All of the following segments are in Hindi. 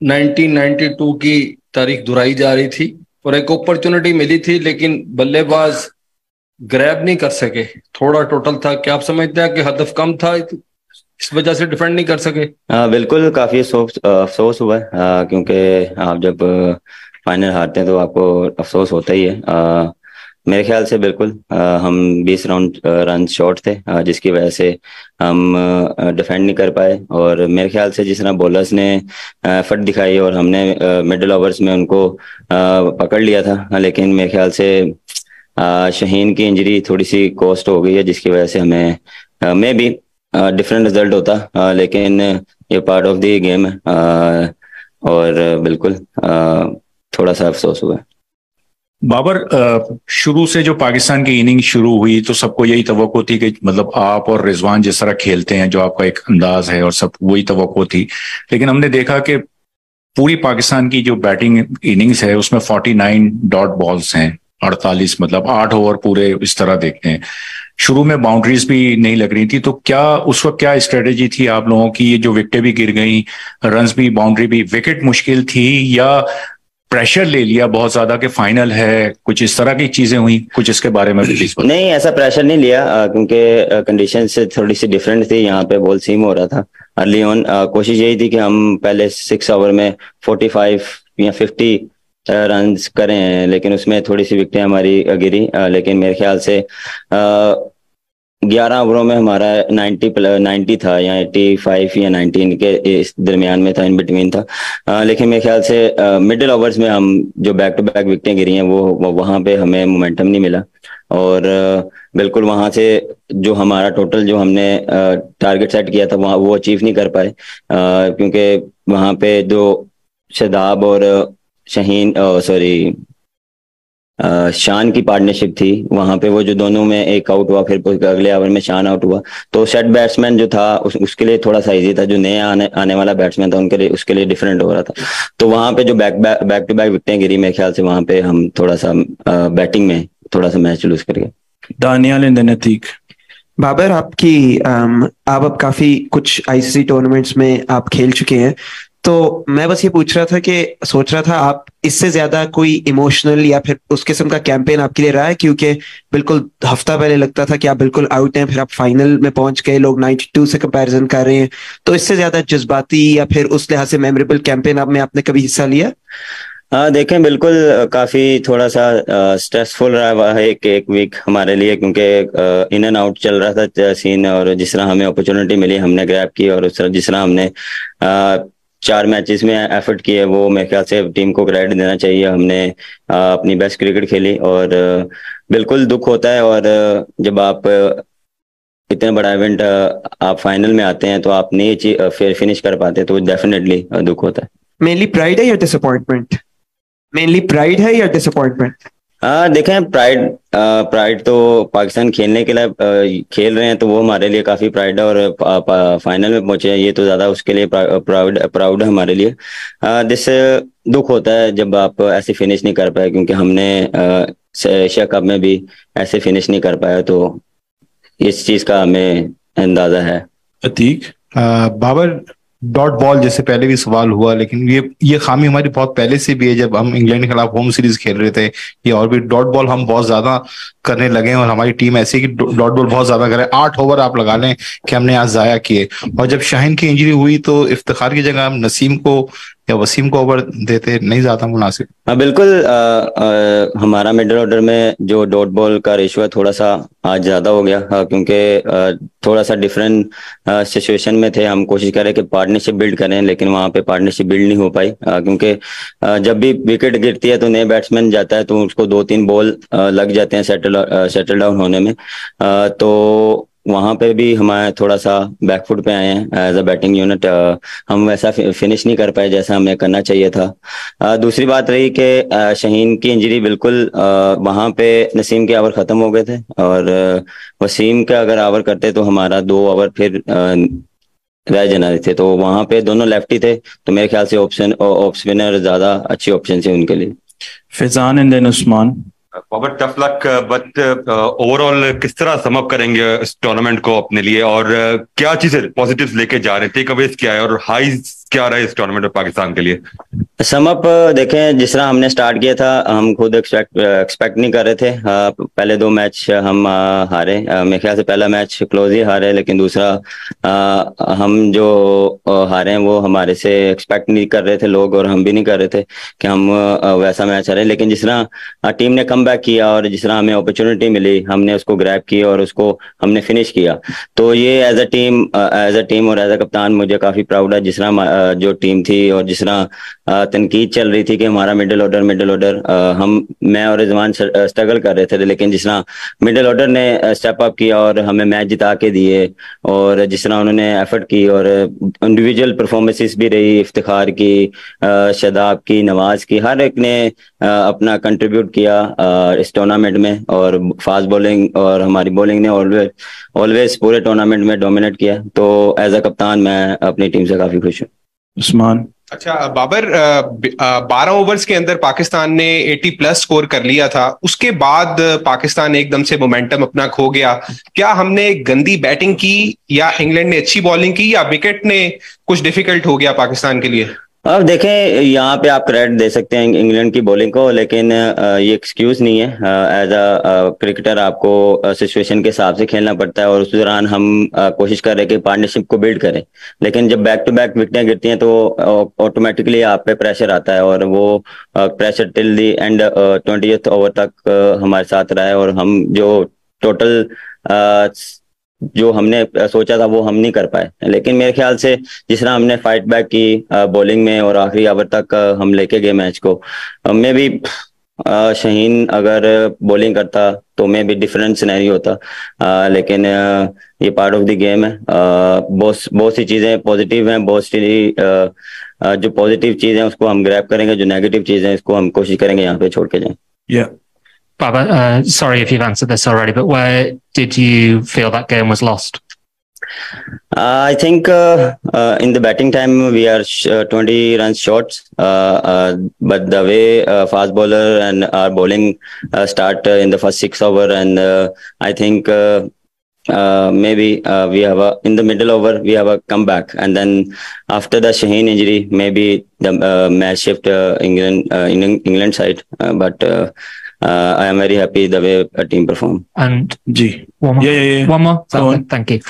1992 की तारीख दोहराई जा रही थी और एक अपॉर्चुनिटी मिली थी, लेकिन बल्लेबाज ग्रैब नहीं कर सके। थोड़ा टोटल था। क्या आप समझते हैं कि हदफ कम था, इस वजह से डिफेंड नहीं कर सके? बिल्कुल, काफ़ी अफसोस अफसोस हुआ है, क्योंकि आप जब फाइनल हारते हैं तो आपको अफसोस होता ही है। मेरे ख्याल से बिल्कुल हम 20 राउंड रन शॉर्ट थे, जिसकी वजह से हम डिफेंड नहीं कर पाए। और मेरे ख्याल से जिस तरह बॉलर्स ने फट दिखाई और हमने मिडिल ओवर्स में उनको पकड़ लिया था, लेकिन मेरे ख्याल से शहीन की इंजरी थोड़ी सी कॉस्ट हो गई है, जिसकी वजह से हमें मे बी डिफरेंट रिजल्ट होता, लेकिन ये पार्ट ऑफ द गेम है। और बिल्कुल थोड़ा सा अफसोस हुआ है। बाबर, शुरू से जो पाकिस्तान की इनिंग शुरू हुई तो सबको यही तवक्को थी कि मतलब आप और रिजवान जिस तरह खेलते हैं, जो आपका एक अंदाज है, और सब वही तवक्को थी। लेकिन हमने देखा कि पूरी पाकिस्तान की जो बैटिंग इनिंग्स है उसमें 49 डॉट बॉल्स हैं, 48, मतलब 8 ओवर पूरे इस तरह देखते हैं। शुरू में बाउंड्रीज भी नहीं लग रही थी, तो क्या उस वक्त क्या स्ट्रेटेजी थी आप लोगों की? ये जो विकेटें भी गिर गई, रन्स भी, बाउंड्री भी, विकेट मुश्किल थी, या प्रेशर ले लिया बहुत ज्यादा कि फाइनल है? कुछ इस तरह की चीजें हुई, कुछ इसके बारे में प्लीज बताओ। नहीं, ऐसा प्रेशर नहीं लिया, क्योंकि कंडीशन से थोड़ी सी डिफरेंट थी। यहाँ पे बॉल सीम हो रहा था अर्ली ऑन। कोशिश यही थी कि हम पहले 6 ओवर में 45 या 50 रन करें, लेकिन उसमें थोड़ी सी विकेटें हमारी गिरी। लेकिन मेरे ख्याल से 11 ओवरों में हमारा 90 था, या 85 या 19 के इस दरमियान में था, इन बिटवीन था। लेकिन मेरे ख्याल से मिडिल ओवर्स में हम जो बैक टू बैक विकेटें गिरी हैं वो वहाँ पे हमें मोमेंटम नहीं मिला। और बिल्कुल वहाँ से जो हमारा टोटल जो हमने टारगेट सेट किया था वहाँ वो अचीव नहीं कर पाए, क्योंकि वहाँ पे जो शादाब और शहीन, सॉरी, शान की पार्टनरशिप थी, वहां पे वो जो दोनों में एक आउट हुआ, फिर अगले ओवर में शान आउट हुआ। तो सेट बैट्समैन जो था उसके लिए थोड़ा सा इजी था, जो नया आने वाला बैट्समैन था उनके लिए, उसके लिए डिफरेंट हो रहा था। तो वहां पे जो बैक टू बैक विकेटें गिरी, मेरे ख्याल से वहां पे हम थोड़ा सा बैटिंग में थोड़ा सा मैच लूज कर गए। दानियाल इन द नतीक। बाबर, आप अब काफी कुछ आईसीसी टूर्नामेंट्स में आप खेल चुके हैं, तो मैं बस ये पूछ रहा था कि सोच रहा था आप इससे ज्यादा कोई इमोशनल या फिर उस किस्म का कैंपेन आपके लिए रहा है? क्योंकि बिल्कुल हफ्ता पहले लगता था कि आप बिल्कुल आउट हैं, फिर आप फाइनल में पहुंच गए, लोग 92 से कंपैरिजन कर रहे हैं। तो इससे ज्यादा जज्बाती या फिर उस लिहाज से मेमोरेबल कैंपेन आप में आपने कभी हिस्सा लिया? हाँ, देखें, बिल्कुल काफ़ी थोड़ा सा स्ट्रेसफुल रहा हुआ है एक वीक हमारे लिए, क्योंकि इन एंड आउट चल रहा था सीन। और जिस तरह हमें अपॉर्चुनिटी मिली हमने ग्रैब की, और उस तरह जिस तरह हमने 4 मैचेस में एफर्ट किए, वो मेरे ख्याल से टीम को क्रेडिट देना चाहिए। हमने अपनी बेस्ट क्रिकेट खेली, और बिल्कुल दुख होता है। और जब आप इतना बड़ा इवेंट आप फाइनल में आते हैं तो आप नहीं फिर फिनिश कर पाते, तो डेफिनेटली दुख होता है। मेनली प्राइड है या डिसअपॉइंटमेंट? मेनली प्राइड है या डिसअपॉइंटमेंट? देखें, प्राइड तो पाकिस्तान खेलने के लिए खेल रहे हैं, तो वो हमारे लिए काफ़ी प्राइड है। और फाइनल में पहुंचे हैं, ये तो ज़्यादा उसके लिए प्राउड है हमारे लिए। जिससे दुख होता है जब आप ऐसे फिनिश नहीं कर पाए, क्योंकि हमने एशिया कप में भी ऐसे फिनिश नहीं कर पाया, तो इस चीज़ का हमें अंदाज़ा है। अतीक। बाबर, डॉट बॉल जैसे पहले भी सवाल हुआ, लेकिन ये खामी हमारी बहुत पहले से भी है। जब हम इंग्लैंड के खिलाफ होम सीरीज खेल रहे थे, ये और भी डॉट बॉल हम बहुत ज्यादा करने लगे हैं, और हमारी टीम ऐसी कि डॉट बॉल बहुत ज्यादा करे। 8 ओवर आप लगा लें कि हमने आज जाया किए। और जब शाहीन की इंजरी हुई तो इफ्तिखार की जगह हम नसीम को या वसीम को ओवर देते, नहीं ज्यादा मुनासिब? हाँ, बिल्कुल। हमारा मिडिल ऑर्डर में जो डॉट बॉल का रेशो है थोड़ा सा आज ज़्यादा हो गया, क्योंकि थोड़ा सा डिफरेंट सिचुएशन में थे। हम कोशिश करें कि पार्टनरशिप बिल्ड करें, लेकिन वहाँ पे पार्टनरशिप बिल्ड नहीं हो पाई, क्योंकि जब भी विकेट गिरती है तो नए बैट्समैन जाता है तो उसको 2-3 बॉल लग जाते हैं सेटल डाउन होने में। तो वहां पे भी हमारे थोड़ा सा बैकफुट पे आए हैं एज अ बैटिंग यूनिट। हम वैसा फिनिश नहीं कर पाए जैसा हमें करना चाहिए था। दूसरी बात रही कि शहीन की इंजरी, बिल्कुल वहां पे नसीम के ओवर खत्म हो गए थे, और वसीम का अगर ओवर करते तो हमारा 2 ओवर फिर रह जाना थे। तो वहां पे दोनों लेफ्टी थे, तो मेरे ख्याल से ऑफ स्पिनर ज्यादा अच्छी ऑप्शन है उनके लिए। Faizan and then Usman. Babar, tough luck, but overall किस तरह सम अप करेंगे इस टूर्नामेंट को अपने लिए, और क्या चीजें पॉजिटिव्स लेके जा रहे हैं, टेक अवेज क्या है और हाईज क्या रहा है इस टूर्नामेंट में पाकिस्तान के लिए? सम अप देखें, जिस तरह हमने स्टार्ट किया था हम खुद एक्सपेक्ट नहीं कर रहे थे। पहले 2 मैच हम हारे, मेरे ख्याल से पहला मैच क्लोज ही हारे, लेकिन दूसरा हम जो हारे हैं वो हमारे से एक्सपेक्ट नहीं कर रहे थे लोग, और हम भी नहीं कर रहे थे कि हम वैसा मैच हारे। लेकिन जिस तरह टीम ने कम बैक किया और जिस तरह हमें अपॉर्चुनिटी मिली हमने उसको ग्रैब की और उसको हमने फिनिश किया। तो ये एज अ टीम और एज अ कप्तान मुझे काफ़ी प्राउड है। जिस तरह जो टीम थी और जिस तरह तनकीद चल रही थी कि हमारा मिडिल ऑर्डर मैं और रिजवान स्ट्रगल कर रहे थे, लेकिन जिस तरह मिडिल ऑर्डर ने स्टेप अप किया और हमें मैच जिता के दिए, और जिस तरह उन्होंने एफर्ट की और इंडिविजुअल परफॉर्मेंसेस भी रही, इफ्तिखार की, शादाब की, नवाज की, हर एक ने अपना कंट्रीब्यूट किया इस टूर्नामेंट में। और फास्ट बॉलिंग और हमारी बॉलिंग ने ऑलवेज पूरे टूर्नामेंट में डोमिनेट किया। तो एज अ कप्तान मैं अपनी टीम से काफी खुश हूँ। उस्मान, अच्छा बाबर, 12 ओवर्स के अंदर पाकिस्तान ने 80+ स्कोर कर लिया था, उसके बाद पाकिस्तान एकदम से मोमेंटम अपना खो गया। क्या हमने गंदी बैटिंग की या इंग्लैंड ने अच्छी बॉलिंग की या विकेट ने कुछ डिफिकल्ट हो गया पाकिस्तान के लिए? अब देखें, यहाँ पे आप क्रेडिट दे सकते हैं इंग्लैंड की बॉलिंग को, लेकिन ये एक्सक्यूज नहीं है। एज अ क्रिकेटर आपको सिचुएशन के हिसाब से खेलना पड़ता है, और उस दौरान हम कोशिश कर रहे हैं कि पार्टनरशिप को बिल्ड करें। लेकिन जब बैक टू बैक विकेटें गिरती हैं तो ऑटोमेटिकली आप पे प्रेशर आता है, और वो pressure till the and 20th over तक हमारे साथ रहा है। और हम जो टोटल जो हमने सोचा था वो हम नहीं कर पाए। लेकिन मेरे ख्याल से जिस तरह हमने फाइट बैक की बॉलिंग में और आखिरी ओवर तक हम लेके गए मैच को, में भी शहीन अगर बॉलिंग करता तो में भी डिफरेंट सिनेरियो होता। लेकिन ये पार्ट ऑफ द गेम है। बहुत सी चीजें पॉजिटिव हैं, बहुत सी जो पॉजिटिव चीजें हैं उसको हम ग्रैब करेंगे, जो नेगेटिव चीजें हैं इसको हम कोशिश करेंगे यहाँ पे छोड़ के जाएं। Baba, sorry if you've answered this already, but where did you feel that game was lost? I think in the batting time we are 20 runs short, but the way fast bowler and our bowling start in the first 6 over, and I think maybe we have in the middle over we have a comeback, and then after the Shaheen injury maybe the match shift England side, but I am very happy the way a team performed. And yeah. One more. Thank you.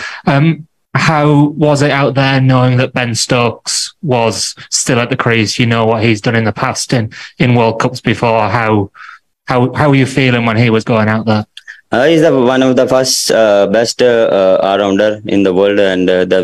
How was it out there knowing that Ben Stokes was still at the crease? You know what he's done in the past in World Cups before. How were you feeling when he was going out there? He's one of the best all-rounder in the world, and the